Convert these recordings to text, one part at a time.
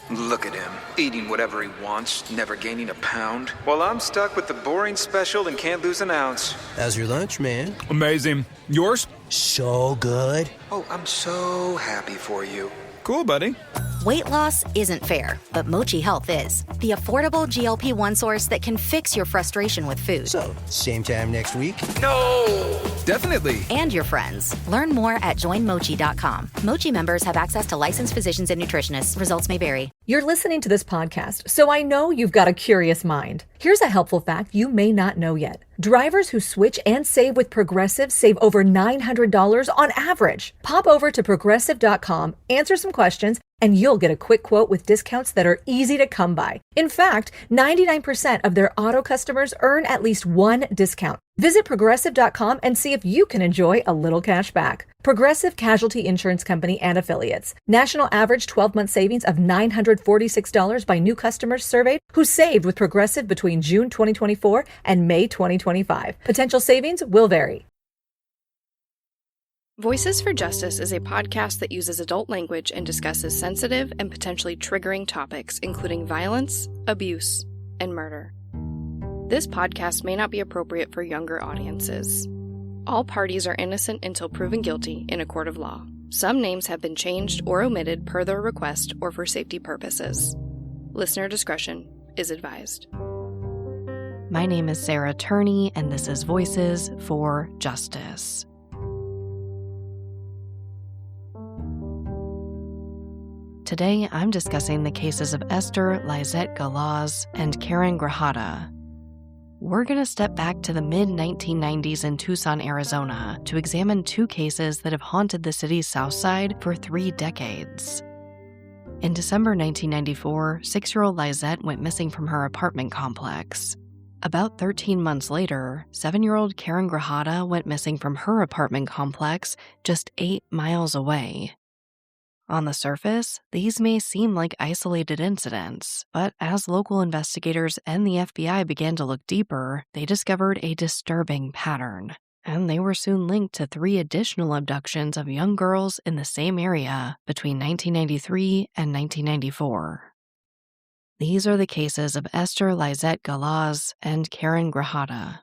Look at him, eating whatever he wants, never gaining a pound. While I'm stuck with the boring special and can't lose an ounce. How's your lunch, man? Amazing. Yours? So good. Oh, I'm so happy for you. Cool, buddy. Weight loss isn't fair, but Mochi Health is. The affordable GLP-1 source that can fix your frustration with food. So, same time next week? No! Definitely. And your friends. Learn more at joinmochi.com. Mochi members have access to licensed physicians and nutritionists. Results may vary. You're listening to this podcast, so I know you've got a curious mind. Here's a helpful fact you may not know yet. Drivers who switch and save with Progressive save over $900 on average. Pop over to progressive.com, answer some questions, and you'll get a quick quote with discounts that are easy to come by. In fact, 99% of their auto customers earn at least one discount. Visit progressive.com and see if you can enjoy a little cash back. Progressive Casualty Insurance Company and Affiliates. National average 12-month savings of $946 by new customers surveyed who saved with Progressive between June 2024 and May 2025. Potential savings will vary. Voices for Justice is a podcast that uses adult language and discusses sensitive and potentially triggering topics, including violence, abuse, and murder. This podcast may not be appropriate for younger audiences. All parties are innocent until proven guilty in a court of law. Some names have been changed or omitted per their request or for safety purposes. Listener discretion is advised. My name is Sarah Turney, and this is Voices for Justice. Today, I'm discussing the cases of Esther, Lizette Galaz, and Karen Grajeda. We're going to step back to the mid-1990s in Tucson, Arizona, to examine two cases that have haunted the city's south side for 3 decades. In December 1994, 6-year-old Lizette went missing from her apartment complex. About 13 months later, 7-year-old Karen Grajeda went missing from her apartment complex just 8 miles away. On the surface, these may seem like isolated incidents, but as local investigators and the FBI began to look deeper, they discovered a disturbing pattern, and they were soon linked to 3 additional abductions of young girls in the same area between 1993 and 1994. These are the cases of Esther, Lizette Galaz, and Karen Grajeda.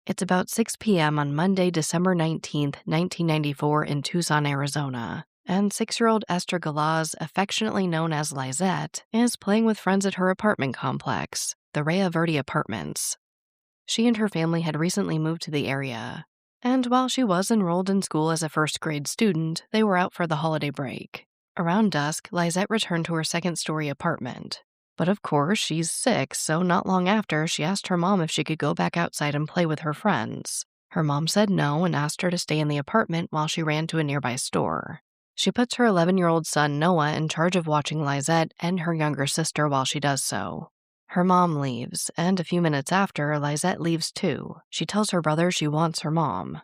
It's about 6 p.m. on Monday, December 19th, 1994 in Tucson, Arizona, and 6-year-old Esther Galaz, affectionately known as Lizette, is playing with friends at her apartment complex, the Rea Verde Apartments. She and her family had recently moved to the area, and while she was enrolled in school as a first-grade student, they were out for the holiday break. Around dusk, Lizette returned to her second-story apartment. But of course, she's 6, so not long after, she asked her mom if she could go back outside and play with her friends. Her mom said no and asked her to stay in the apartment while she ran to a nearby store. She puts her 11-year-old son, Noah, in charge of watching Lizette and her younger sister while she does so. Her mom leaves, and a few minutes after, Lizette leaves too. She tells her brother she wants her mom.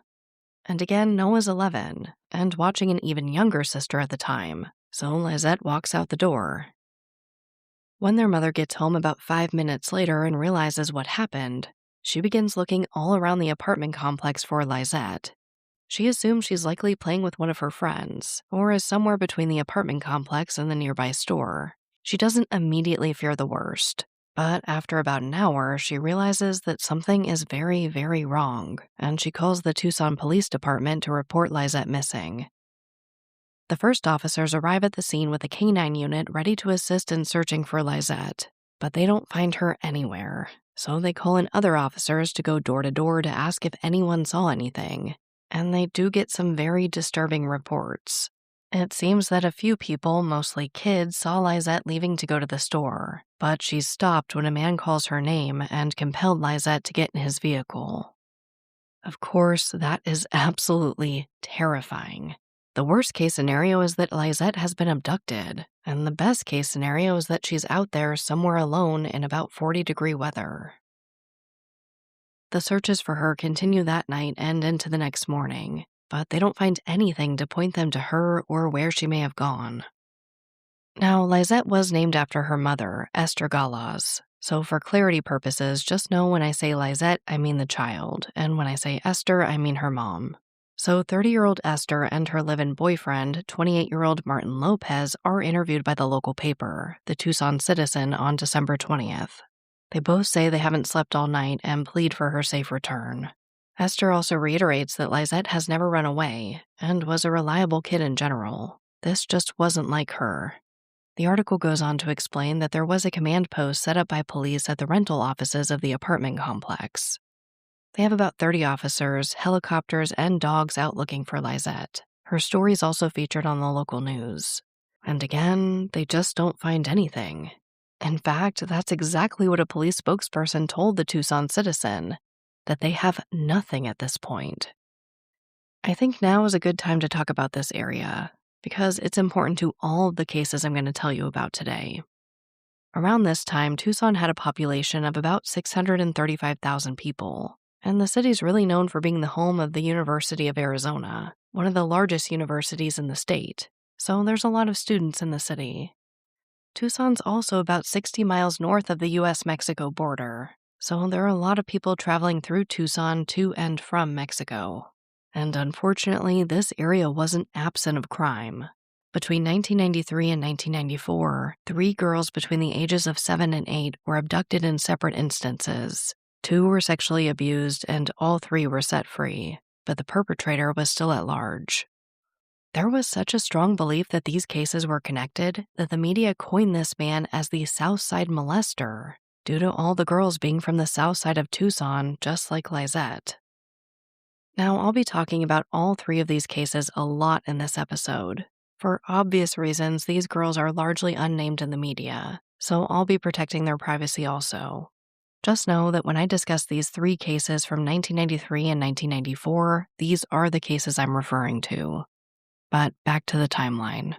And again, Noah's 11, and watching an even younger sister at the time, so Lizette walks out the door. When their mother gets home about 5 minutes later and realizes what happened, she begins looking all around the apartment complex for Lizette. She assumes she's likely playing with one of her friends, or is somewhere between the apartment complex and the nearby store. She doesn't immediately fear the worst, but after about an hour, she realizes that something is very, very wrong, and she calls the Tucson Police Department to report Lizette missing. The first officers arrive at the scene with a canine unit ready to assist in searching for Lizette, but they don't find her anywhere, so they call in other officers to go door to door to ask if anyone saw anything, and they do get some very disturbing reports. It seems that a few people, mostly kids, saw Lizette leaving to go to the store, but she's stopped when a man calls her name and compelled Lizette to get in his vehicle. Of course, that is absolutely terrifying. The worst-case scenario is that Lizette has been abducted, and the best-case scenario is that she's out there somewhere alone in about 40-degree weather. The searches for her continue that night and into the next morning, but they don't find anything to point them to her or where she may have gone. Now, Lizette was named after her mother, Esther Galaz, so for clarity purposes, just know when I say Lizette, I mean the child, and when I say Esther, I mean her mom. So 30-year-old Esther and her live-in boyfriend, 28-year-old Martin Lopez, are interviewed by the local paper, the Tucson Citizen, on December 20th. They both say they haven't slept all night and plead for her safe return. Esther also reiterates that Lizette has never run away and was a reliable kid in general. This just wasn't like her. The article goes on to explain that there was a command post set up by police at the rental offices of the apartment complex. They have about 30 officers, helicopters, and dogs out looking for Lizette. Her story is also featured on the local news. And again, they just don't find anything. In fact, that's exactly what a police spokesperson told the Tucson Citizen, that they have nothing at this point. I think now is a good time to talk about this area, because it's important to all of the cases I'm going to tell you about today. Around this time, Tucson had a population of about 635,000 people, and the city's really known for being the home of the University of Arizona, one of the largest universities in the state, so there's a lot of students in the city. Tucson's also about 60 miles north of the U.S.-Mexico border, so there are a lot of people traveling through Tucson to and from Mexico. And unfortunately, this area wasn't absent of crime. Between 1993 and 1994, 3 girls between the ages of 7 and 8 were abducted in separate instances. 2 were sexually abused, and all 3 were set free, but the perpetrator was still at large. There was such a strong belief that these cases were connected that the media coined this man as the South Side molester, due to all the girls being from the south side of Tucson, just like Lizette. Now, I'll be talking about all 3 of these cases a lot in this episode. For obvious reasons, these girls are largely unnamed in the media, so I'll be protecting their privacy also. Just know that when I discuss these 3 cases from 1993 and 1994, these are the cases I'm referring to. But back to the timeline.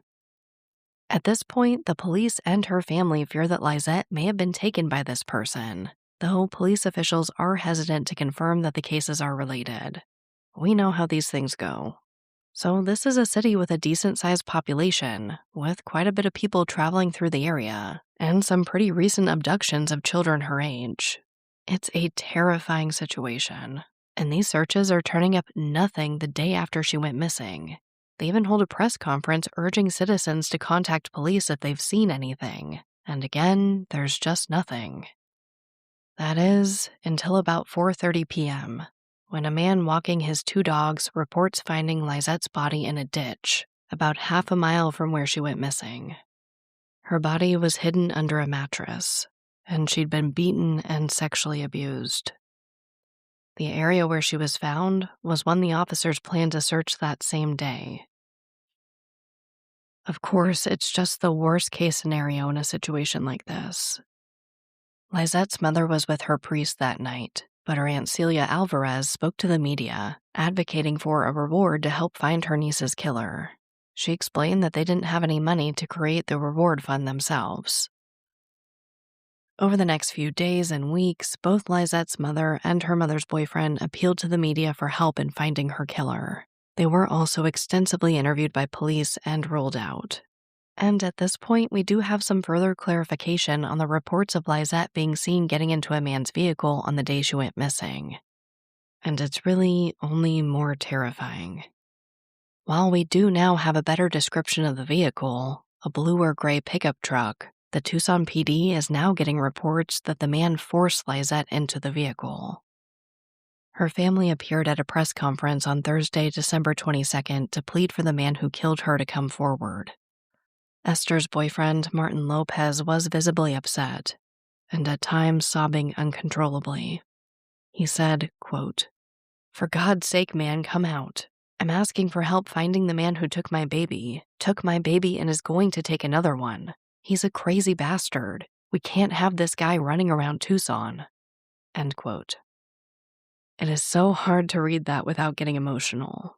At this point, the police and her family fear that Lizette may have been taken by this person, though police officials are hesitant to confirm that the cases are related. We know how these things go. So this is a city with a decent-sized population, with quite a bit of people traveling through the area, and some pretty recent abductions of children her age. It's a terrifying situation, and these searches are turning up nothing the day after she went missing. They even hold a press conference urging citizens to contact police if they've seen anything, and again, there's just nothing. That is, until about 4:30 p.m., when a man walking his 2 dogs reports finding Lizette's body in a ditch, about half a mile from where she went missing. Her body was hidden under a mattress, and she'd been beaten and sexually abused. The area where she was found was one the officers planned to search that same day. Of course, it's just the worst-case scenario in a situation like this. Lizette's mother was with her priest that night, but her Aunt Celia Alvarez spoke to the media, advocating for a reward to help find her niece's killer. She explained that they didn't have any money to create the reward fund themselves. Over the next few days and weeks, both Lizette's mother and her mother's boyfriend appealed to the media for help in finding her killer. They were also extensively interviewed by police and ruled out. And at this point, we do have some further clarification on the reports of Lizette being seen getting into a man's vehicle on the day she went missing. And it's really only more terrifying. While we do now have a better description of the vehicle, a blue or gray pickup truck, the Tucson PD is now getting reports that the man forced Lizette into the vehicle. Her family appeared at a press conference on Thursday, December 22nd, to plead for the man who killed her to come forward. Esther's boyfriend, Martin Lopez, was visibly upset, and at times sobbing uncontrollably. He said, quote, "For God's sake, man, come out. I'm asking for help finding the man who took my baby and is going to take another one. He's a crazy bastard. We can't have this guy running around Tucson." End quote. It is so hard to read that without getting emotional.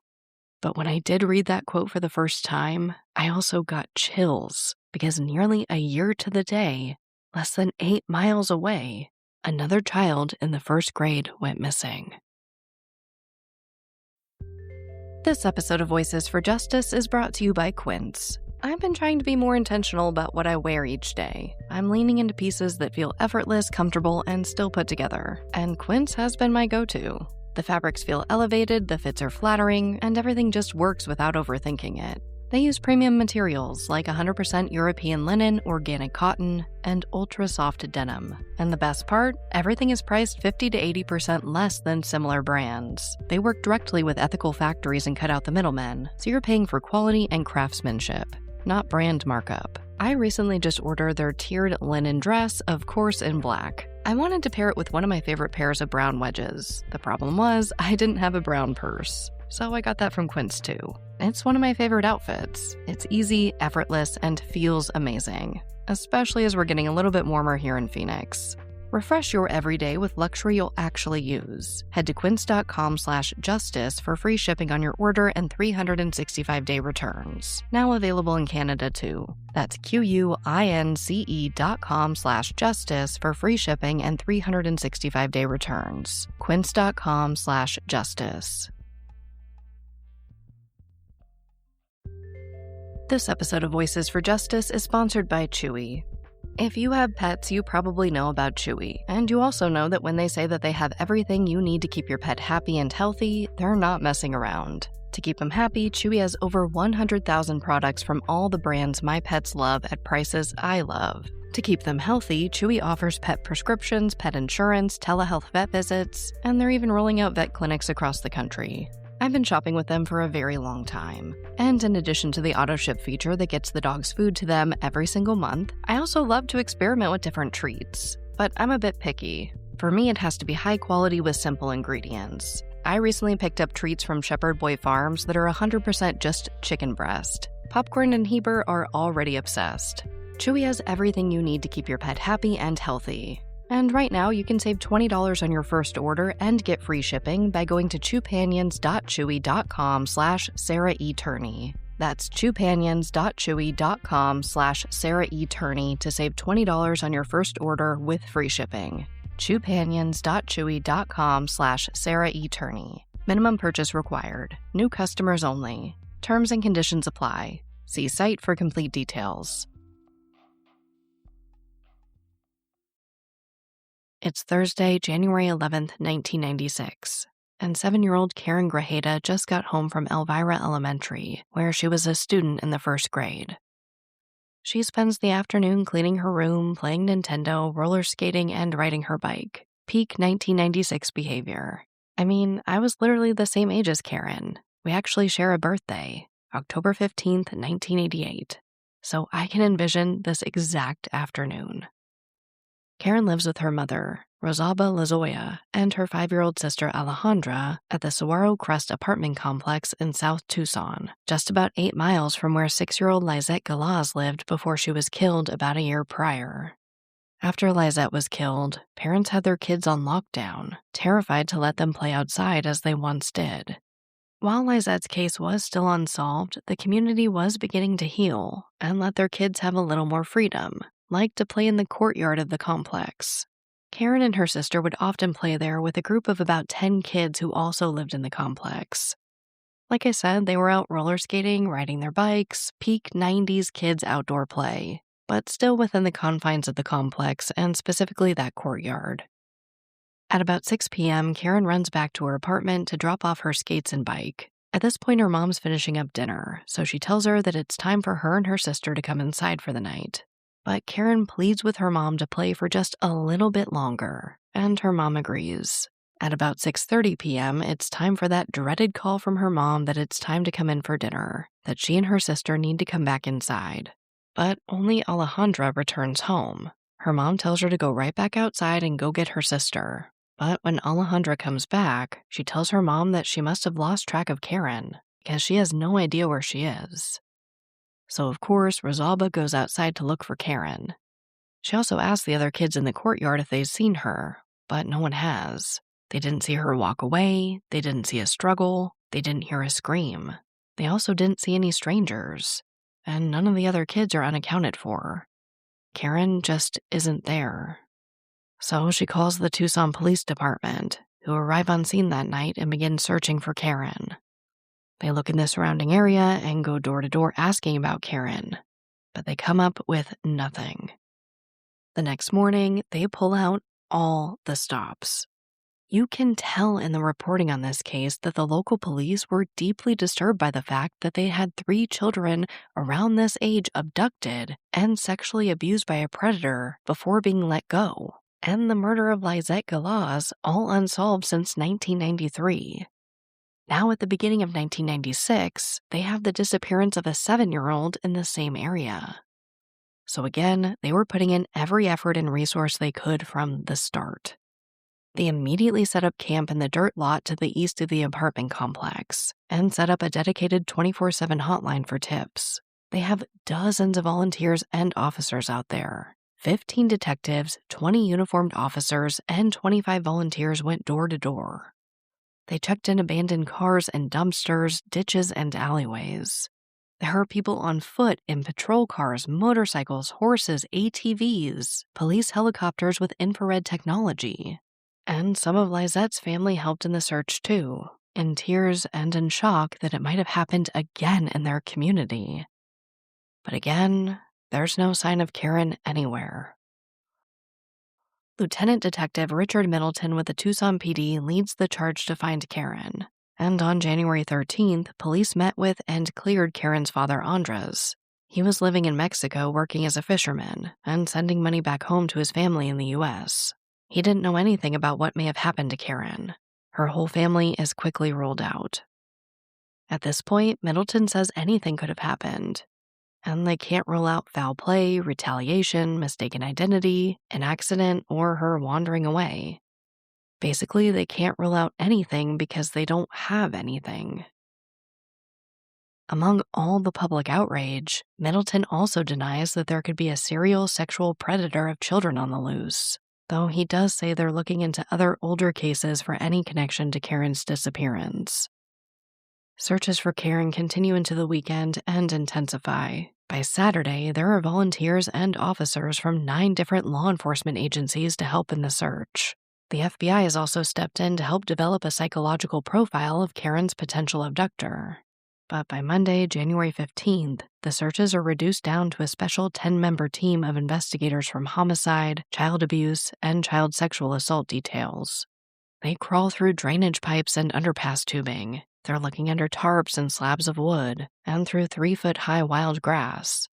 But when I did read that quote for the first time, I also got chills because nearly a year to the day, less than 8 miles away, another child in the 1st grade went missing. This episode of Voices for Justice is brought to you by Quince. I've been trying to be more intentional about what I wear each day. I'm leaning into pieces that feel effortless, comfortable, and still put together, and Quince has been my go-to. The fabrics feel elevated, the fits are flattering, and everything just works without overthinking it. They use premium materials like 100% European linen, organic cotton, and ultra-soft denim. And the best part? Everything is priced 50 to 80% less than similar brands. They work directly with ethical factories and cut out the middlemen, so you're paying for quality and craftsmanship, not brand markup. I recently just ordered their tiered linen dress, of course in black. I wanted to pair it with one of my favorite pairs of brown wedges. The problem was, I didn't have a brown purse, so I got that from Quince too. It's one of my favorite outfits. It's easy, effortless, and feels amazing, especially as we're getting a little bit warmer here in Phoenix. Refresh your everyday with luxury you'll actually use. Head to quince.com/justice for free shipping on your order and 365-day returns. Now available in Canada too. That's QUINCE.com/justice for free shipping and 365-day returns. Quince.com/justice. This episode of Voices for Justice is sponsored by Chewy. If you have pets, you probably know about Chewy, and you also know that when they say that they have everything you need to keep your pet happy and healthy, they're not messing around. To keep them happy, Chewy has over 100,000 products from all the brands my pets love at prices I love. To keep them healthy, Chewy offers pet prescriptions, pet insurance, telehealth vet visits, and they're even rolling out vet clinics across the country. I've been shopping with them for a very long time. And in addition to the auto-ship feature that gets the dog's food to them every single month, I also love to experiment with different treats. But I'm a bit picky. For me, it has to be high quality with simple ingredients. I recently picked up treats from Shepherd Boy Farms that are 100% just chicken breast. Popcorn and Heber are already obsessed. Chewy has everything you need to keep your pet happy and healthy. And right now, you can save $20 on your first order and get free shipping by going to chewpanions.chewy.com/Sarah E. Turney. That's chewpanions.chewy.com/Sarah E. Turney to save $20 on your first order with free shipping. chewpanions.chewy.com/Sarah E. Turney. Minimum purchase required. New customers only. Terms and conditions apply. See site for complete details. It's Thursday, January 11th, 1996, and 7-year-old Karen Grajeda just got home from Elvira Elementary, where she was a student in the first grade. She spends the afternoon cleaning her room, playing Nintendo, roller skating, and riding her bike. Peak 1996 behavior. I mean, I was literally the same age as Karen. We actually share a birthday, October 15th, 1988. So I can envision this exact afternoon. Karen lives with her mother, Rosalba Lazoya, and her 5-year-old sister Alejandra at the Saguaro Crest apartment complex in South Tucson, just about 8 miles from where 6-year-old Lizette Galaz lived before she was killed about a year prior. After Lizette was killed, parents had their kids on lockdown, terrified to let them play outside as they once did. While Lizette's case was still unsolved, the community was beginning to heal and let their kids have a little more freedom, like to play in the courtyard of the complex. Karen and her sister would often play there with a group of about 10 kids who also lived in the complex. Like I said, they were out roller skating, riding their bikes, peak 90s kids outdoor play, but still within the confines of the complex and specifically that courtyard. At about 6 p.m., Karen runs back to her apartment to drop off her skates and bike. At this point, her mom's finishing up dinner, so she tells her that it's time for her and her sister to come inside for the night. But Karen pleads with her mom to play for just a little bit longer, and her mom agrees. At about 6:30 p.m., it's time for that dreaded call from her mom that it's time to come in for dinner, that she and her sister need to come back inside. But only Alejandra returns home. Her mom tells her to go right back outside and go get her sister. But when Alejandra comes back, she tells her mom that she must have lost track of Karen, because she has no idea where she is. So, of course, Rosalba goes outside to look for Karen. She also asks the other kids in the courtyard if they've seen her, but no one has. They didn't see her walk away, they didn't see a struggle, they didn't hear a scream. They also didn't see any strangers, and none of the other kids are unaccounted for. Karen just isn't there. So she calls the Tucson Police Department, who arrive on scene that night and begin searching for Karen. They look in the surrounding area and go door to door asking about Karen, but they come up with nothing. The next morning, they pull out all the stops. You can tell in the reporting on this case that the local police were deeply disturbed by the fact that they had 3 children around this age abducted and sexually abused by a predator before being let go, and the murder of Lizette Galaz all unsolved since 1993. Now, at the beginning of 1996, they have the disappearance of a 7-year-old in the same area. So again, they were putting in every effort and resource they could from the start. They immediately set up camp in the dirt lot to the east of the apartment complex and set up a dedicated 24/7 hotline for tips. They have dozens of volunteers and officers out there. 15 detectives, 20 uniformed officers, and 25 volunteers went door to door. They checked in abandoned cars and dumpsters, ditches, and alleyways. There are people on foot in patrol cars, motorcycles, horses, ATVs, police helicopters with infrared technology. And some of Lizette's family helped in the search too, in tears and in shock that it might have happened again in their community. But again, there's no sign of Karen anywhere. Lieutenant Detective Richard Middleton with the Tucson PD leads the charge to find Karen. And on January 13th, police met with and cleared Karen's father, Andres. He was living in Mexico working as a fisherman and sending money back home to his family in the U.S. He didn't know anything about what may have happened to Karen. Her whole family is quickly ruled out. At this point, Middleton says anything could have happened, and they can't rule out foul play, retaliation, mistaken identity, an accident, or her wandering away. Basically, they can't rule out anything because they don't have anything. Among all the public outrage, Middleton also denies that there could be a serial sexual predator of children on the loose, though he does say they're looking into other older cases for any connection to Karen's disappearance. Searches for Karen continue into the weekend and intensify. By Saturday, there are volunteers and officers from 9 different law enforcement agencies to help in the search. The FBI has also stepped in to help develop a psychological profile of Karen's potential abductor. But by Monday, January 15th, the searches are reduced down to a special 10-member team of investigators from homicide, child abuse, and child sexual assault details. They crawl through drainage pipes and underpass tubing. They're looking under tarps and slabs of wood, and through 3-foot-high wild grass.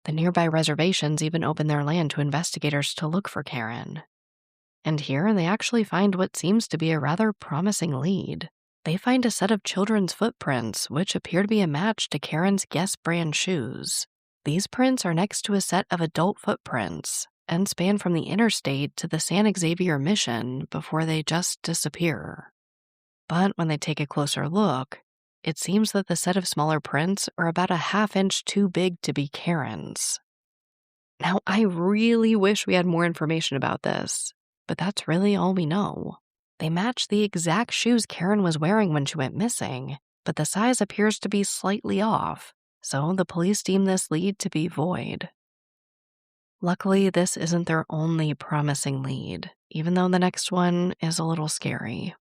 The nearby reservations even open their land to investigators to look for Karen. And here they actually find what seems to be a rather promising lead. They find a set of children's footprints, which appear to be a match to Karen's Guess brand shoes. These prints are next to a set of adult footprints and span from the interstate to the San Xavier mission before they just disappear. But when they take a closer look, it seems that the set of smaller prints are about a half-inch too big to be Karen's. Now, I really wish we had more information about this, but that's really all we know. They match the exact shoes Karen was wearing when she went missing, but the size appears to be slightly off, so the police deem this lead to be void. Luckily, this isn't their only promising lead, even though the next one is a little scary.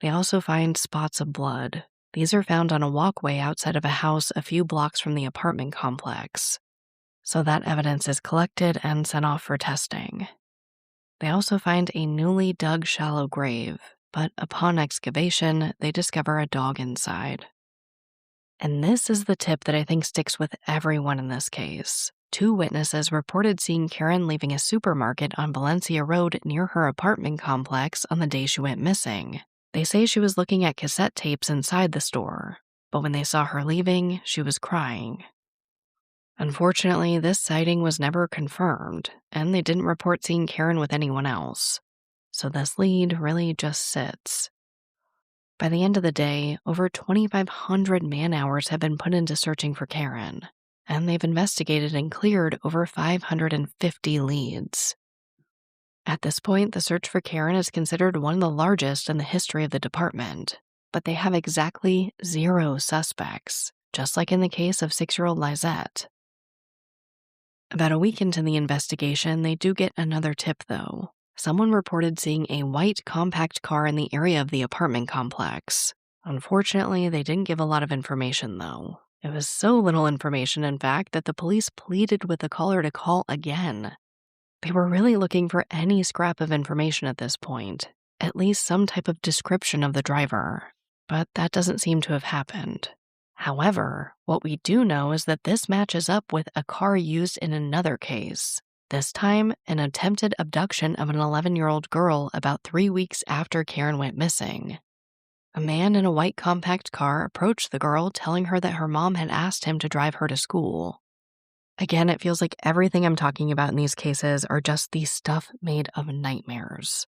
They also find spots of blood. These are found on a walkway outside of a house a few blocks from the apartment complex. So that evidence is collected and sent off for testing. They also find a newly dug shallow grave, but upon excavation, they discover a dog inside. And this is the tip that I think sticks with everyone in this case. 2 witnesses reported seeing Karen leaving a supermarket on Valencia Road near her apartment complex on the day she went missing. They say she was looking at cassette tapes inside the store, but when they saw her leaving, she was crying. Unfortunately, this sighting was never confirmed, and they didn't report seeing Karen with anyone else. So this lead really just sits. By the end of the day, over 2,500 man-hours have been put into searching for Karen, and they've investigated and cleared over 550 leads. At this point, the search for Karen is considered one of the largest in the history of the department, but they have exactly 0 suspects, just like in the case of 6-year-old Lizette. About a week into the investigation, they do get another tip, though. Someone reported seeing a white compact car in the area of the apartment complex. Unfortunately, they didn't give a lot of information, though. It was so little information, in fact, that the police pleaded with the caller to call again. They were really looking for any scrap of information at this point, at least some type of description of the driver, but that doesn't seem to have happened. However, what we do know is that this matches up with a car used in another case, this time an attempted abduction of an 11-year-old girl about 3 weeks after Karen went missing. A man in a white compact car approached the girl, telling her that her mom had asked him to drive her to school. Again, it feels like everything I'm talking about in these cases are just the stuff made of nightmares.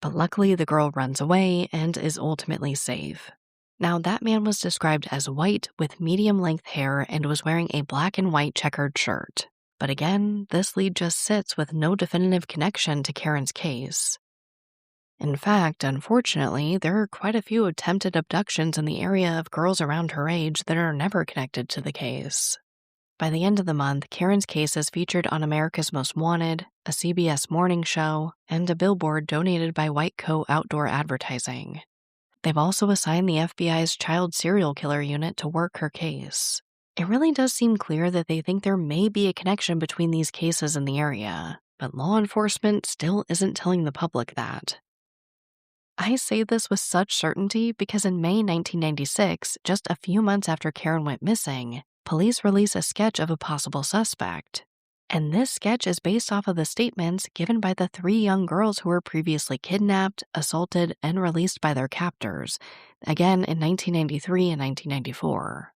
But luckily, the girl runs away and is ultimately safe. Now, that man was described as white with medium-length hair and was wearing a black and white checkered shirt. But again, this lead just sits with no definitive connection to Karen's case. In fact, unfortunately, there are quite a few attempted abductions in the area of girls around her age that are never connected to the case. By the end of the month, Karen's case is featured on America's Most Wanted, a CBS morning show, and a billboard donated by White Coat Outdoor Advertising. They've also assigned the FBI's Child Serial Killer Unit to work her case. It really does seem clear that they think there may be a connection between these cases in the area, but law enforcement still isn't telling the public that. I say this with such certainty because in May 1996, just a few months after Karen went missing, police release a sketch of a possible suspect. And this sketch is based off of the statements given by the 3 young girls who were previously kidnapped, assaulted, and released by their captors, again in 1993 and 1994.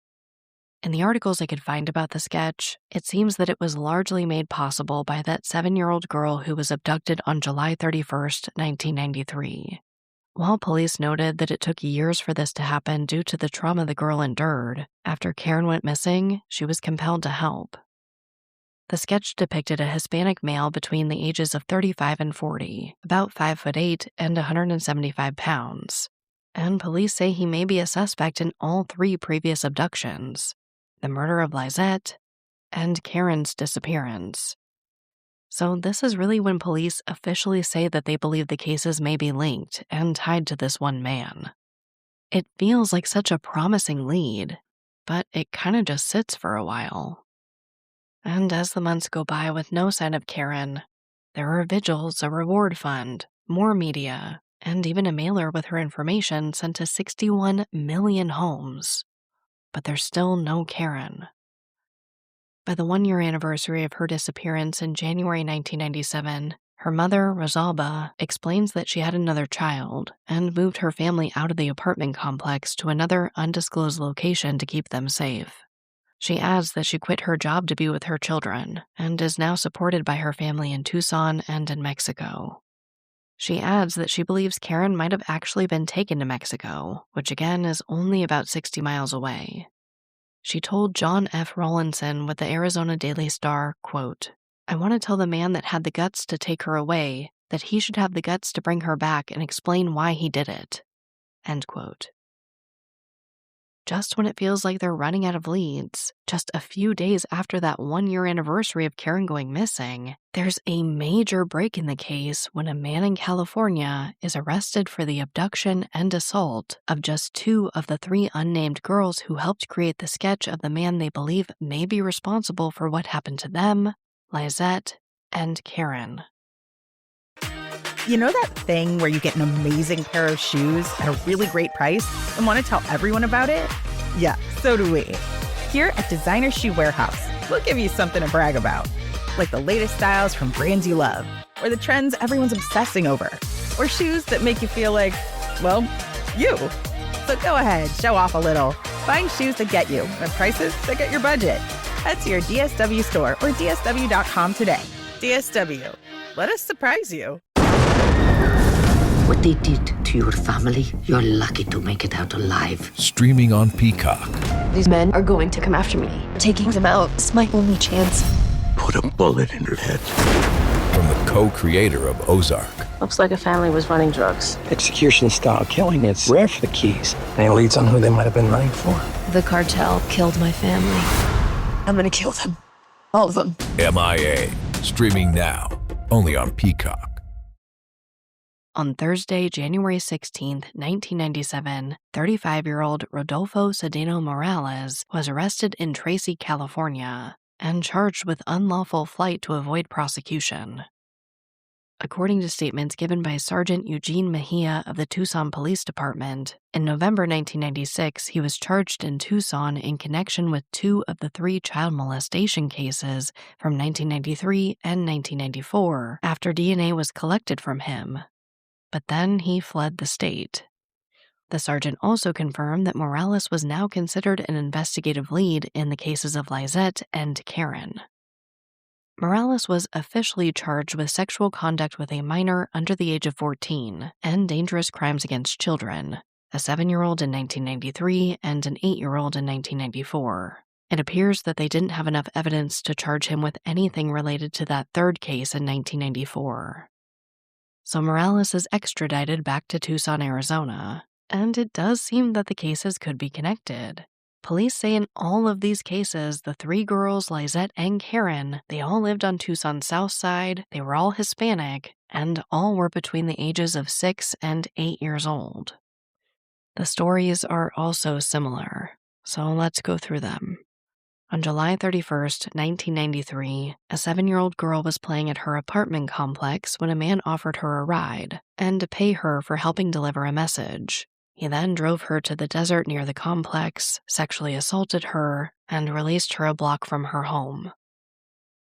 In the articles I could find about the sketch, it seems that it was largely made possible by that 7-year-old girl who was abducted on July 31st, 1993. While police noted that it took years for this to happen due to the trauma the girl endured, after Karen went missing, she was compelled to help. The sketch depicted a Hispanic male between the ages of 35 and 40, about 5'8" and 175 pounds. And police say he may be a suspect in all 3 previous abductions: the murder of Lizette and Karen's disappearance. So this is really when police officially say that they believe the cases may be linked and tied to this one man. It feels like such a promising lead, but it kind of just sits for a while. And as the months go by with no sign of Karen, there are vigils, a reward fund, more media, and even a mailer with her information sent to 61 million homes. But there's still no Karen. By the 1-year anniversary of her disappearance in January 1997, her mother, Rosalba, explains that she had another child and moved her family out of the apartment complex to another undisclosed location to keep them safe. She adds that she quit her job to be with her children and is now supported by her family in Tucson and in Mexico. She adds that she believes Karen might have actually been taken to Mexico, which again is only about 60 miles away. She told John F. Rawlinson with the Arizona Daily Star, quote, "I want to tell the man that had the guts to take her away that he should have the guts to bring her back and explain why he did it." End quote. Just when it feels like they're running out of leads, just a few days after that 1-year anniversary of Karen going missing, there's a major break in the case when a man in California is arrested for the abduction and assault of just 2 of the 3 unnamed girls who helped create the sketch of the man they believe may be responsible for what happened to them, Lizette, and Karen. You know that thing where you get an amazing pair of shoes at a really great price and want to tell everyone about it? Yeah, so do we. Here at Designer Shoe Warehouse, we'll give you something to brag about, like the latest styles from brands you love, or the trends everyone's obsessing over, or shoes that make you feel like, well, you. So go ahead, show off a little. Find shoes that get you at prices that get your budget. Head to your DSW store or DSW.com today. DSW, let us surprise you. What they did to your family, you're lucky to make it out alive. Streaming on Peacock. These men are going to come after me. Taking them out is my only chance. Put a bullet in her head. From the co-creator of Ozark. Looks like a family was running drugs. Execution-style killing, it's rare for the Keys. Any leads on who they might have been running for? The cartel killed my family. I'm gonna kill them. All of them. MIA. Streaming now. Only on Peacock. On Thursday, January 16, 1997, 35-year-old Rodolfo Cedeno Morales was arrested in Tracy, California, and charged with unlawful flight to avoid prosecution. According to statements given by Sergeant Eugene Mejia of the Tucson Police Department, in November 1996, he was charged in Tucson in connection with 2 of the 3 child molestation cases from 1993 and 1994 after DNA was collected from him. But then he fled the state. The sergeant also confirmed that Morales was now considered an investigative lead in the cases of Lizette and Karen. Morales was officially charged with sexual conduct with a minor under the age of 14 and dangerous crimes against children, a 7-year-old in 1993 and an 8-year-old in 1994. It appears that they didn't have enough evidence to charge him with anything related to that 3rd case in 1994. So Morales is extradited back to Tucson, Arizona, and it does seem that the cases could be connected. Police say in all of these cases, the 3 girls, Lizette and Karen, they all lived on Tucson's south side, they were all Hispanic, and all were between the ages of 6 and 8 years old. The stories are also similar, so let's go through them. On July 31st, 1993, a 7-year-old girl was playing at her apartment complex when a man offered her a ride and to pay her for helping deliver a message. He then drove her to the desert near the complex, sexually assaulted her, and released her a block from her home.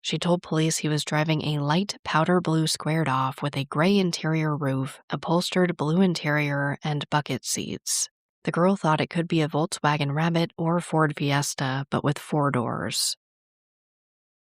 She told police he was driving a light powder blue squared off with a gray interior roof, upholstered blue interior, and bucket seats. The girl thought it could be a Volkswagen Rabbit or Ford Fiesta, but with 4 doors.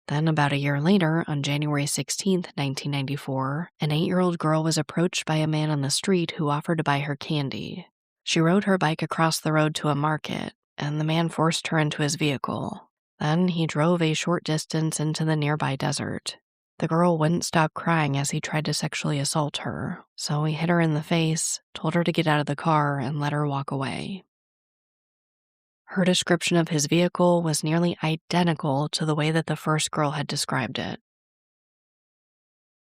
Then, about a year later, on January 16, 1994, an 8-year-old girl was approached by a man on the street who offered to buy her candy. She rode her bike across the road to a market, and the man forced her into his vehicle. Then he drove a short distance into the nearby desert. The girl wouldn't stop crying as he tried to sexually assault her, so he hit her in the face, told her to get out of the car, and let her walk away. Her description of his vehicle was nearly identical to the way that the first girl had described it.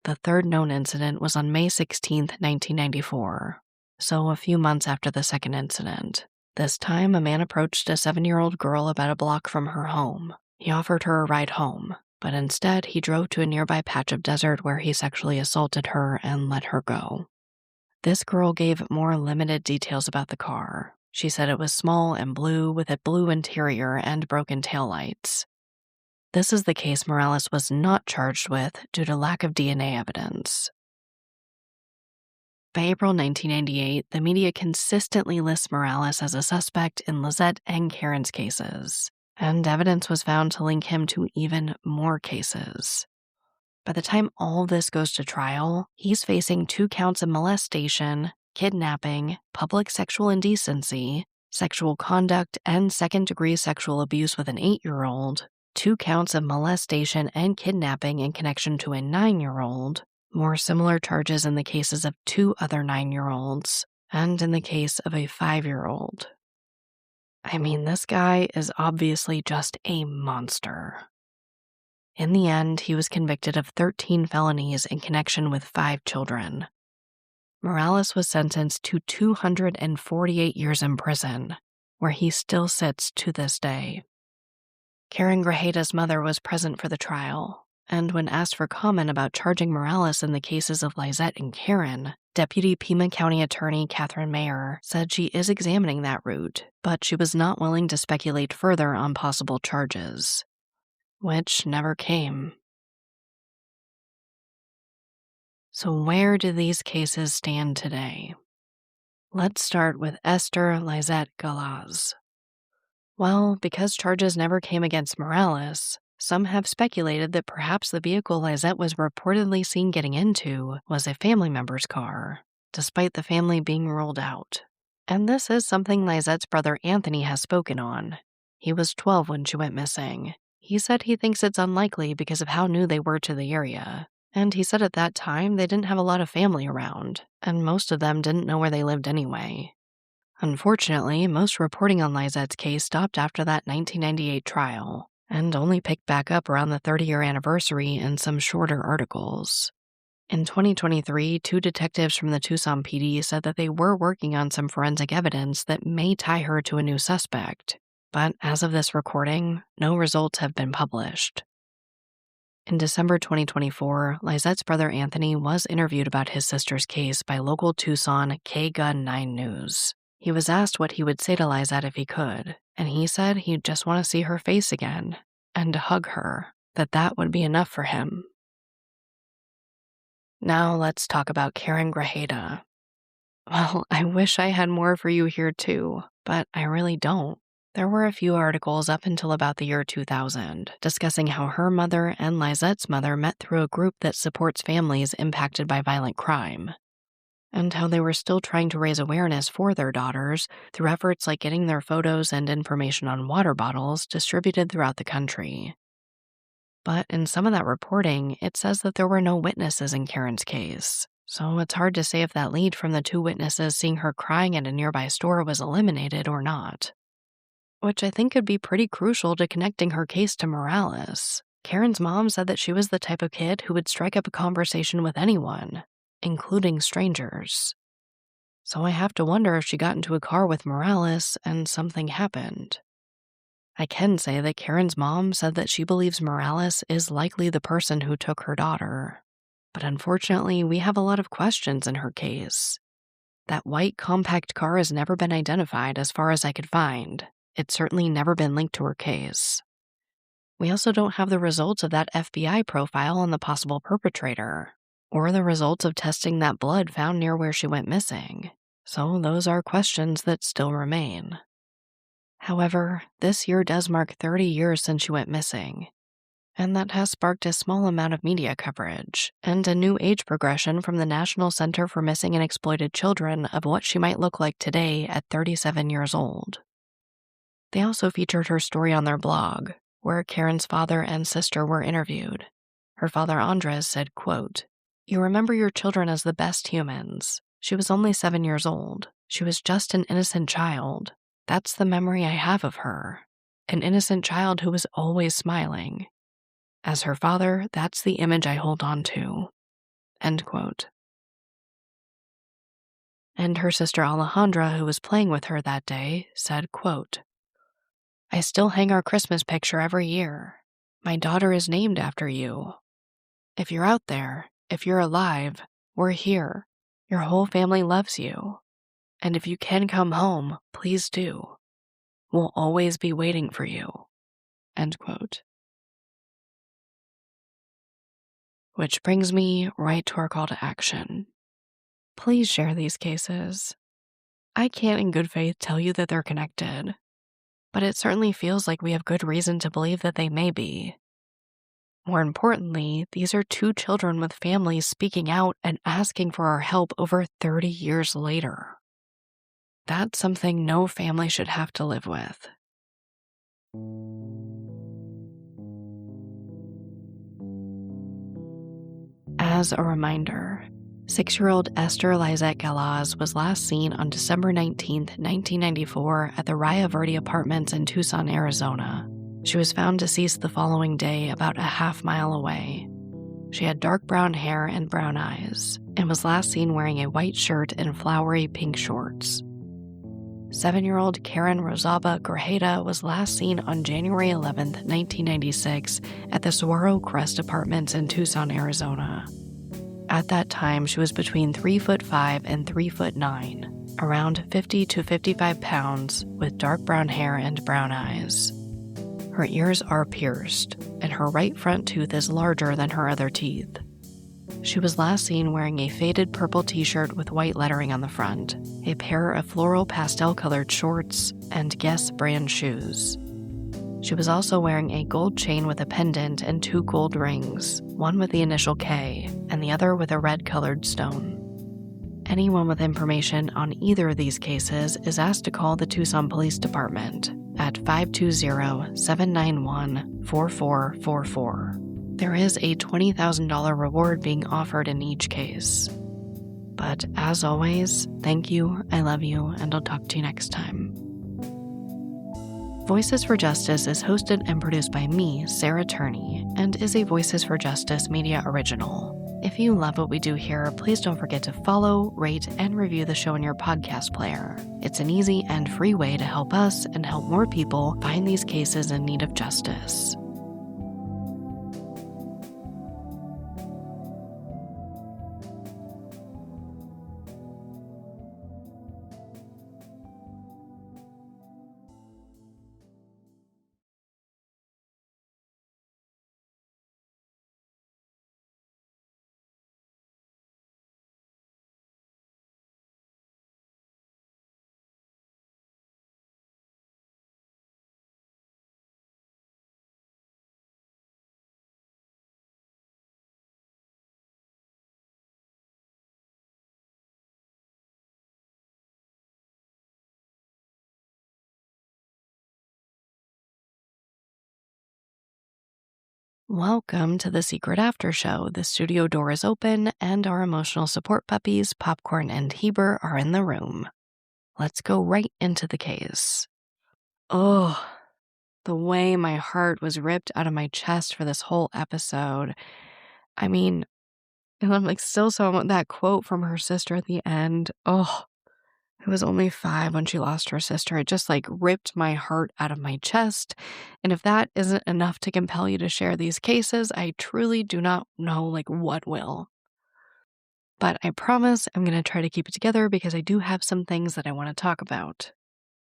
The 3rd known incident was on May 16, 1994, so a few months after the 2nd incident. This time, a man approached a 7-year-old girl about a block from her home. He offered her a ride home, but instead he drove to a nearby patch of desert where he sexually assaulted her and let her go. This girl gave more limited details about the car. She said it was small and blue with a blue interior and broken taillights. This is the case Morales was not charged with due to lack of DNA evidence. By April 1998, the media consistently lists Morales as a suspect in Lizette and Karen's cases, and evidence was found to link him to even more cases. By the time all this goes to trial, he's facing 2 counts of molestation, kidnapping, public sexual indecency, sexual conduct, and 2nd-degree sexual abuse with an 8-year-old, 2 counts of molestation and kidnapping in connection to a 9-year-old, more similar charges in the cases of 2 other 9-year-olds, and in the case of a 5-year-old. I mean, this guy is obviously just a monster. In the end, he was convicted of 13 felonies in connection with 5 children. Morales was sentenced to 248 years in prison, where he still sits to this day. Karen Grajeda's mother was present for the trial, and when asked for comment about charging Morales in the cases of Lizette and Karen, Deputy Pima County Attorney Catherine Mayer said she is examining that route, but she was not willing to speculate further on possible charges, which never came. So where do these cases stand today? Let's start with Esther Lizette Galaz. Well, because charges never came against Morales, some have speculated that perhaps the vehicle Lizette was reportedly seen getting into was a family member's car, despite the family being ruled out. And this is something Lizette's brother Anthony has spoken on. He was 12 when she went missing. He said he thinks it's unlikely because of how new they were to the area. And he said at that time they didn't have a lot of family around, and most of them didn't know where they lived anyway. Unfortunately, most reporting on Lizette's case stopped after that 1998 trial, and only picked back up around the 30-year anniversary in some shorter articles. In 2023, 2 detectives from the Tucson PD said that they were working on some forensic evidence that may tie her to a new suspect, but as of this recording, no results have been published. In December 2024, Lizette's brother Anthony was interviewed about his sister's case by local Tucson KGUN 9 News. He was asked what he would say to Lizette if he could, and he said he'd just want to see her face again and to hug her, that would be enough for him. Now let's talk about Karen Grajeda. Well, I wish I had more for you here too, but I really don't. There were a few articles up until about the year 2000 discussing how her mother and Lizette's mother met through a group that supports families impacted by violent crime, and how they were still trying to raise awareness for their daughters through efforts like getting their photos and information on water bottles distributed throughout the country. But in some of that reporting, it says that there were no witnesses in Karen's case, so it's hard to say if that lead from the 2 witnesses seeing her crying at a nearby store was eliminated or not. Which I think could be pretty crucial to connecting her case to Morales. Karen's mom said that she was the type of kid who would strike up a conversation with anyone, including strangers. So I have to wonder if she got into a car with Morales and something happened. I can say that Karen's mom said that she believes Morales is likely the person who took her daughter. But unfortunately, we have a lot of questions in her case. That white compact car has never been identified as far as I could find. It's certainly never been linked to her case. We also don't have the results of that FBI profile on the possible perpetrator, or the results of testing that blood found near where she went missing. So those are questions that still remain. However, this year does mark 30 years since she went missing, and that has sparked a small amount of media coverage and a new age progression from the National Center for Missing and Exploited Children of what she might look like today at 37 years old. They also featured her story on their blog, where Karen's father and sister were interviewed. Her father, Andres, said, quote, "You remember your children as the best humans. She was only 7 years old. She was just an innocent child. That's the memory I have of her. An innocent child who was always smiling. As her father, that's the image I hold on to." End quote. And her sister Alejandra, who was playing with her that day, said, quote, "I still hang our Christmas picture every year. My daughter is named after you. If you're out there, if you're alive, we're here. Your whole family loves you. And if you can come home, please do. We'll always be waiting for you." End quote. Which brings me right to our call to action. Please share these cases. I can't in good faith tell you that they're connected, but it certainly feels like we have good reason to believe that they may be. More importantly, these are 2 children with families speaking out and asking for our help over 30 years later. That's something no family should have to live with. As a reminder, 6-year-old Esther Lizette Galaz was last seen on December 19, 1994 at the Raya Verde Apartments in Tucson, Arizona. She was found deceased the following day about a half-mile away. She had dark brown hair and brown eyes, and was last seen wearing a white shirt and flowery pink shorts. 7-year-old Karen Grajeda was last seen on January 11, 1996 at the Saguaro Crest Apartments in Tucson, Arizona. At that time, she was between 3'5" and 3'9", around 50 to 55 pounds, with dark brown hair and brown eyes. Her ears are pierced, and her right front tooth is larger than her other teeth. She was last seen wearing a faded purple t-shirt with white lettering on the front, a pair of floral pastel-colored shorts, and Guess brand shoes. She was also wearing a gold chain with a pendant and 2 gold rings, one with the initial K and the other with a red-colored stone. Anyone with information on either of these cases is asked to call the Tucson Police Department at 520-791-4444. There is a $20,000 reward being offered in each case. But as always, thank you, I love you, and I'll talk to you next time. Voices for Justice is hosted and produced by me, Sarah Turney, and is a Voices for Justice media original. If you love what we do here, please don't forget to follow, rate, and review the show in your podcast player. It's an easy and free way to help us and help more people find these cases in need of justice. Welcome to the Secret After Show. The studio door is open and our emotional support puppies, Popcorn and Heber, are in the room. Let's go right into the case. Oh, the way my heart was ripped out of my chest for this whole episode. I mean, and I'm like still so that quote from her sister at the end. Oh, who was only 5 when she lost her sister. It just like ripped my heart out of my chest. And if that isn't enough to compel you to share these cases, I truly do not know like what will. But I promise I'm going to try to keep it together because I do have some things that I want to talk about.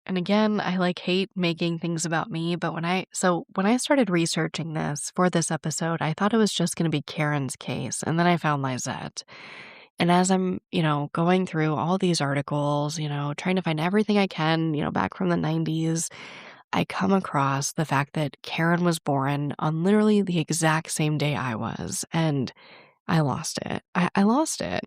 And again, I like hate making things about me, but when I started researching this for this episode, I thought it was just going to be Karen's case, and then I found Lizette. And as I'm, going through all these articles, trying to find everything I can, back from the 90s, I come across the fact that Karen was born on literally the exact same day I was, and I lost it. I lost it.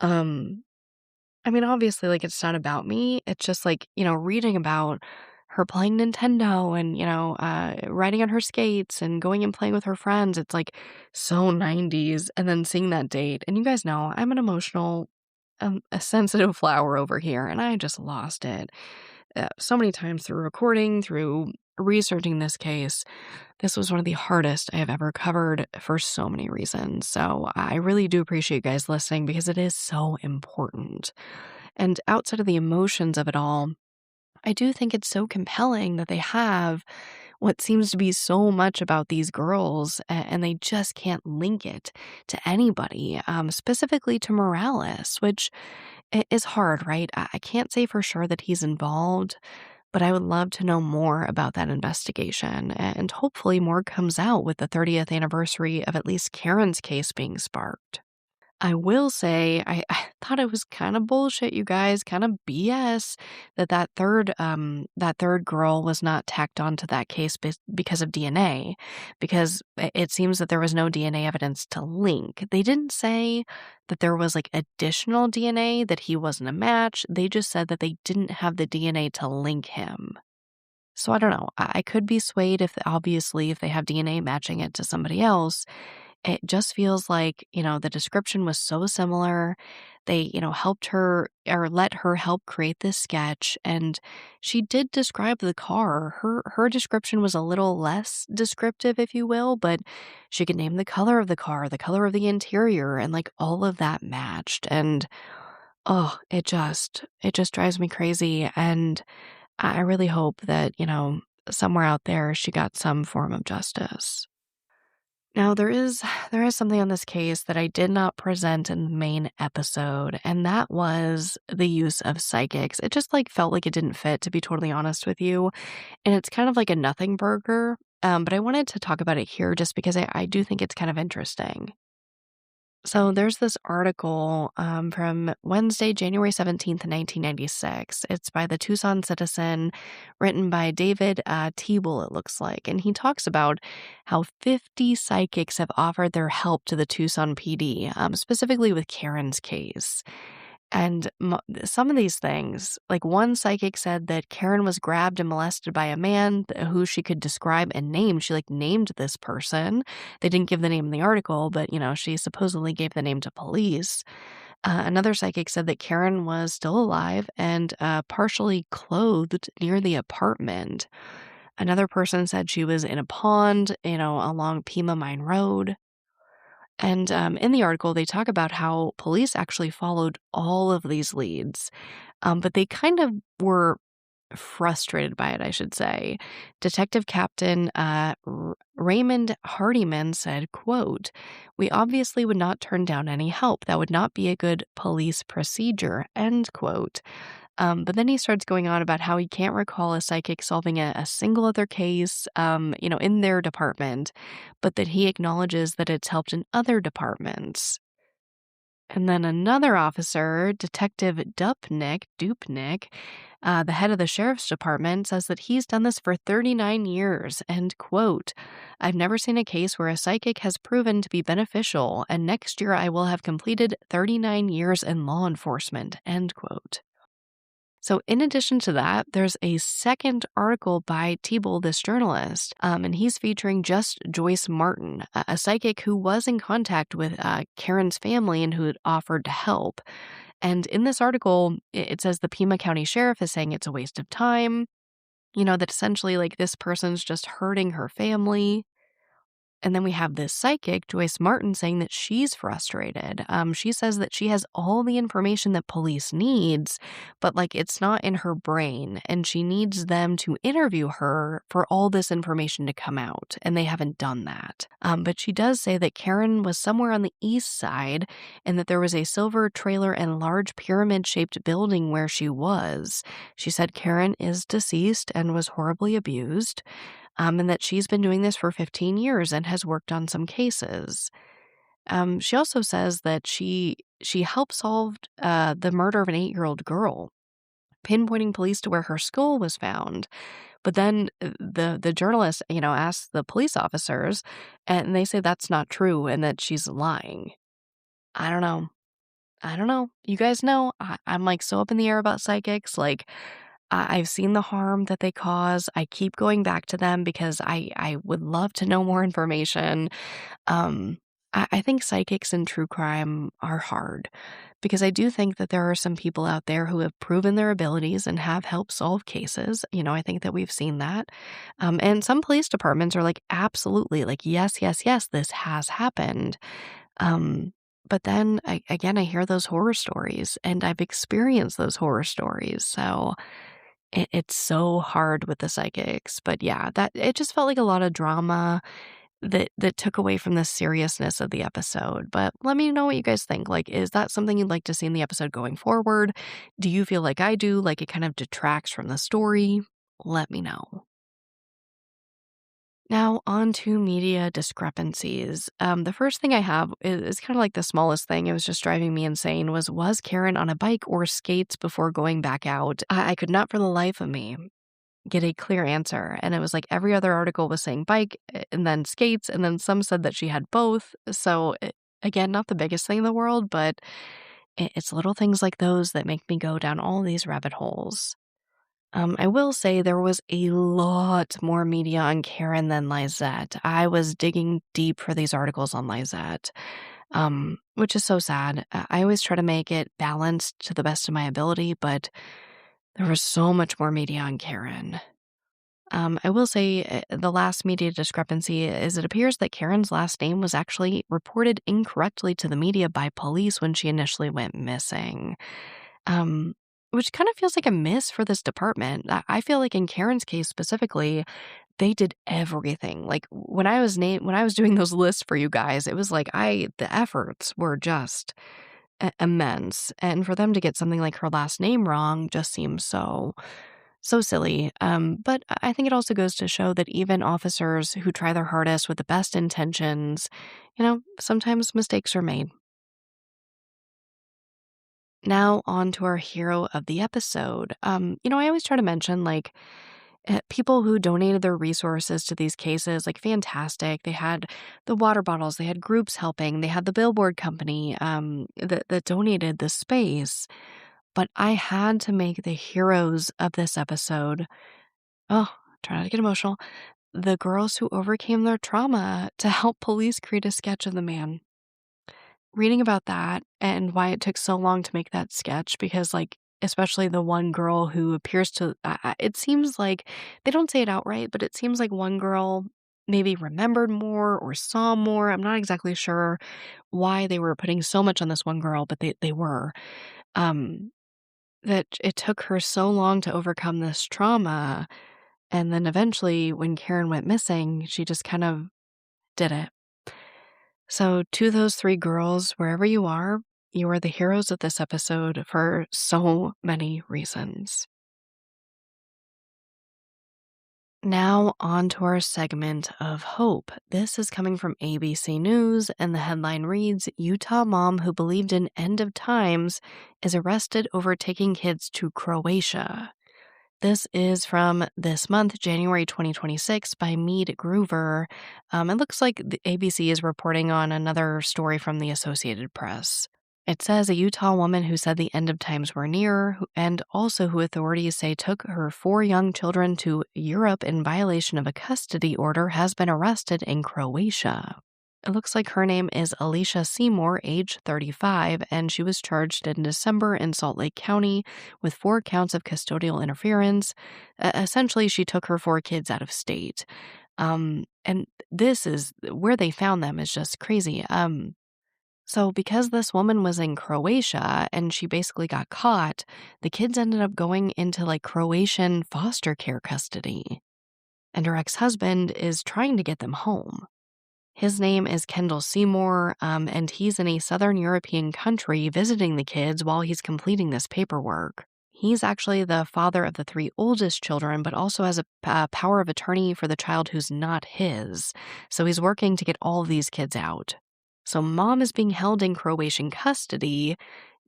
I mean, obviously, like, it's not about me. It's just like, reading about her playing Nintendo and, riding on her skates and going and playing with her friends. It's like so 90s. And then seeing that date. And you guys know I'm an emotional, a sensitive flower over here. And I just lost it so many times through recording, through researching this case. This was one of the hardest I have ever covered for so many reasons. So I really do appreciate you guys listening because it is so important. And outside of the emotions of it all, I do think it's so compelling that they have what seems to be so much about these girls and they just can't link it to anybody, specifically to Morales, which is hard, right? I can't say for sure that he's involved, but I would love to know more about that investigation, and hopefully more comes out with the 30th anniversary of at least Karen's case being sparked. I will say, I thought it was kind of bullshit, you guys, kind of BS that third girl was not tacked onto that case because of DNA, because it seems that there was no DNA evidence to link. They didn't say that there was like additional DNA, that he wasn't a match. They just said that they didn't have the DNA to link him. So I don't know. I could be swayed if they have DNA matching it to somebody else. It just feels like, the description was so similar. They, helped her or let her help create this sketch. And she did describe the car. Her description was a little less descriptive, if you will, but she could name the color of the car, the color of the interior, and like all of that matched. And it just drives me crazy. And I really hope that, somewhere out there she got some form of justice. Now, there is something on this case that I did not present in the main episode, and that was the use of psychics. It just felt like it didn't fit, to be totally honest with you, and it's kind of like a nothing burger, but I wanted to talk about it here just because I do think it's kind of interesting. So there's this article from Wednesday, January 17th, 1996. It's by the Tucson Citizen, written by David Teeble, it looks like. And he talks about how 50 psychics have offered their help to the Tucson PD, specifically with Karen's case. And some of these things, like one psychic said that Karen was grabbed and molested by a man who she could describe and name. She named this person. They didn't give the name in the article, but, she supposedly gave the name to police. Another psychic said that Karen was still alive and partially clothed near the apartment. Another person said she was in a pond, along Pima Mine Road. And in the article, they talk about how police actually followed all of these leads, but they kind of were frustrated by it, I should say. Detective Captain Raymond Hardiman said, quote, "We obviously would not turn down any help. That would not be a good police procedure," end quote. But then he starts going on about how he can't recall a psychic solving a single other case, in their department, but that he acknowledges that it's helped in other departments. And then another officer, Detective Dupnick, the head of the sheriff's department, says that he's done this for 39 years, end quote. "I've never seen a case where a psychic has proven to be beneficial, and next year I will have completed 39 years in law enforcement," end quote. So in addition to that, there's a second article by Teboul, this journalist, and he's featuring just Joyce Martin, a psychic who was in contact with Karen's family and who had offered to help. And in this article, it says the Pima County Sheriff is saying it's a waste of time, that essentially like this person's just hurting her family. And then we have this psychic, Joyce Martin, saying that she's frustrated. She says that she has all the information that police needs, but like it's not in her brain, and she needs them to interview her for all this information to come out, and they haven't done that. But she does say that Karen was somewhere on the east side, and that there was a silver trailer and large pyramid-shaped building where she was. She said Karen is deceased and was horribly abused. And that she's been doing this for 15 years and has worked on some cases. She also says that she helped solve the murder of an 8-year-old girl, pinpointing police to where her skull was found. But then the journalist, asks the police officers, and they say that's not true and that she's lying. I don't know. You guys know, I'm like so up in the air about psychics. Like, I've seen the harm that they cause. I keep going back to them because I would love to know more information. I think psychics and true crime are hard because I do think that there are some people out there who have proven their abilities and have helped solve cases. I think that we've seen that. And some police departments are like, absolutely, like, yes, this has happened. But then, I hear those horror stories, and I've experienced those horror stories. So it's so hard with the psychics. But yeah, that it just felt like a lot of drama that took away from the seriousness of the episode. But let me know what you guys think. Like, is that something you'd like to see in the episode going forward? Do you feel like I do, like it kind of detracts from the story? Let me know. Now, on to media discrepancies. The first thing I have is kind of like the smallest thing. It was just driving me insane was Karen on a bike or skates before going back out? I could not for the life of me get a clear answer. And it was like every other article was saying bike and then skates, and then some said that she had both. So again, not the biggest thing in the world, but it's little things like those that make me go down all these rabbit holes. I will say there was a lot more media on Karen than Lizette. I was digging deep for these articles on Lizette, which is so sad. I always try to make it balanced to the best of my ability, but there was so much more media on Karen. I will say the last media discrepancy is it appears that Karen's last name was actually reported incorrectly to the media by police when she initially went missing. Which kind of feels like a miss for this department. I feel like in Karen's case specifically, they did everything. Like when I was doing those lists for you guys, it was like the efforts were just immense. And for them to get something like her last name wrong just seems so silly. But I think it also goes to show that even officers who try their hardest with the best intentions, sometimes mistakes are made. Now on to our hero of the episode. I always try to mention like people who donated their resources to these cases, like fantastic. They had the water bottles, they had groups helping, they had the billboard company that donated the space. But I had to make the heroes of this episode, try not to get emotional, the girls who overcame their trauma to help police create a sketch of the man. Reading about that and why it took so long to make that sketch, because like especially the one girl who appears to it seems like they don't say it outright, but it seems like one girl maybe remembered more or saw more. I'm not exactly sure why they were putting so much on this one girl, but they were. That it took her so long to overcome this trauma, and then eventually when Karen went missing, she just kind of did it. So to those 3 girls, wherever you are the heroes of this episode for so many reasons. Now on to our segment of hope. This is coming from ABC News, and the headline reads, Utah mom who believed in end of times is arrested over taking kids to Croatia. This is from this month, January 2026, by Mead Groover. It looks like the ABC is reporting on another story from the Associated Press. It says a Utah woman who said the end of times were near, and also who authorities say took her 4 young children to Europe in violation of a custody order, has been arrested in Croatia. It looks like her name is Alicia Seymour, age 35, and she was charged in December in Salt Lake County with 4 counts of custodial interference. Essentially, she took her 4 kids out of state. And this is where they found them is just crazy. So because this woman was in Croatia and she basically got caught, the kids ended up going into like Croatian foster care custody. And her ex-husband is trying to get them home. His name is Kendall Seymour, and he's in a Southern European country visiting the kids while he's completing this paperwork. He's actually the father of the 3 oldest children, but also has a power of attorney for the child who's not his. So he's working to get all of these kids out. So mom is being held in Croatian custody.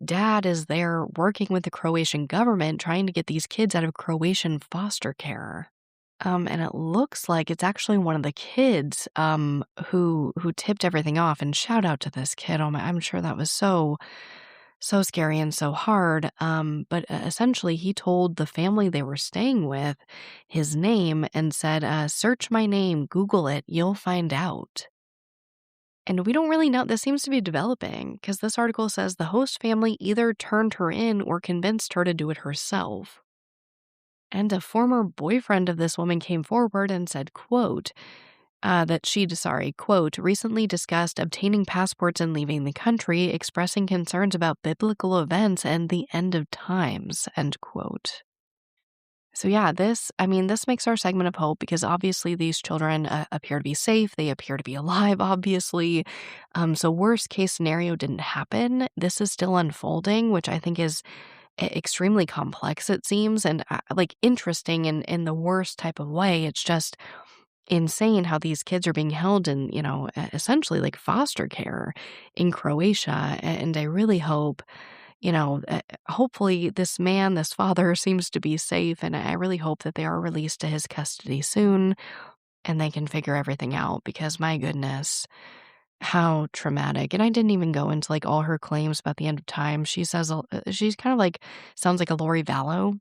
Dad is there working with the Croatian government trying to get these kids out of Croatian foster care. And it looks like it's actually one of the kids who tipped everything off. And shout out to this kid. I'm sure that was so scary and so hard. But essentially, he told the family they were staying with his name and said, search my name, Google it, you'll find out. And we don't really know. This seems to be developing because this article says the host family either turned her in or convinced her to do it herself. And a former boyfriend of this woman came forward and said, quote, quote, recently discussed obtaining passports and leaving the country, expressing concerns about biblical events and the end of times, end quote. So yeah, this makes our segment of hope because obviously these children appear to be safe. They appear to be alive, obviously. So worst case scenario didn't happen. This is still unfolding, which I think is extremely complex, it seems, and interesting in the worst type of way. It's just insane how these kids are being held in, essentially like foster care in Croatia. And I really hope, hopefully this father seems to be safe, and I really hope that they are released to his custody soon and they can figure everything out because my goodness, how traumatic. And I didn't even go into like all her claims about the end of time. She says she's kind of like sounds like a Lori Vallow.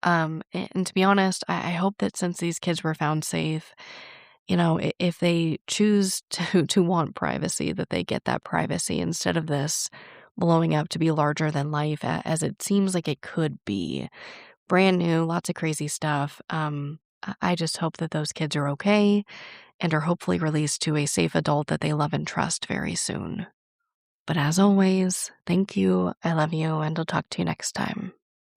And to be honest, I hope that since these kids were found safe, if they choose to want privacy, that they get that privacy instead of this blowing up to be larger than life, as it seems like it could be. Brand new, lots of crazy stuff. I just hope that those kids are okay and are hopefully released to a safe adult that they love and trust very soon. But as always, thank you, I love you, and I'll talk to you next time.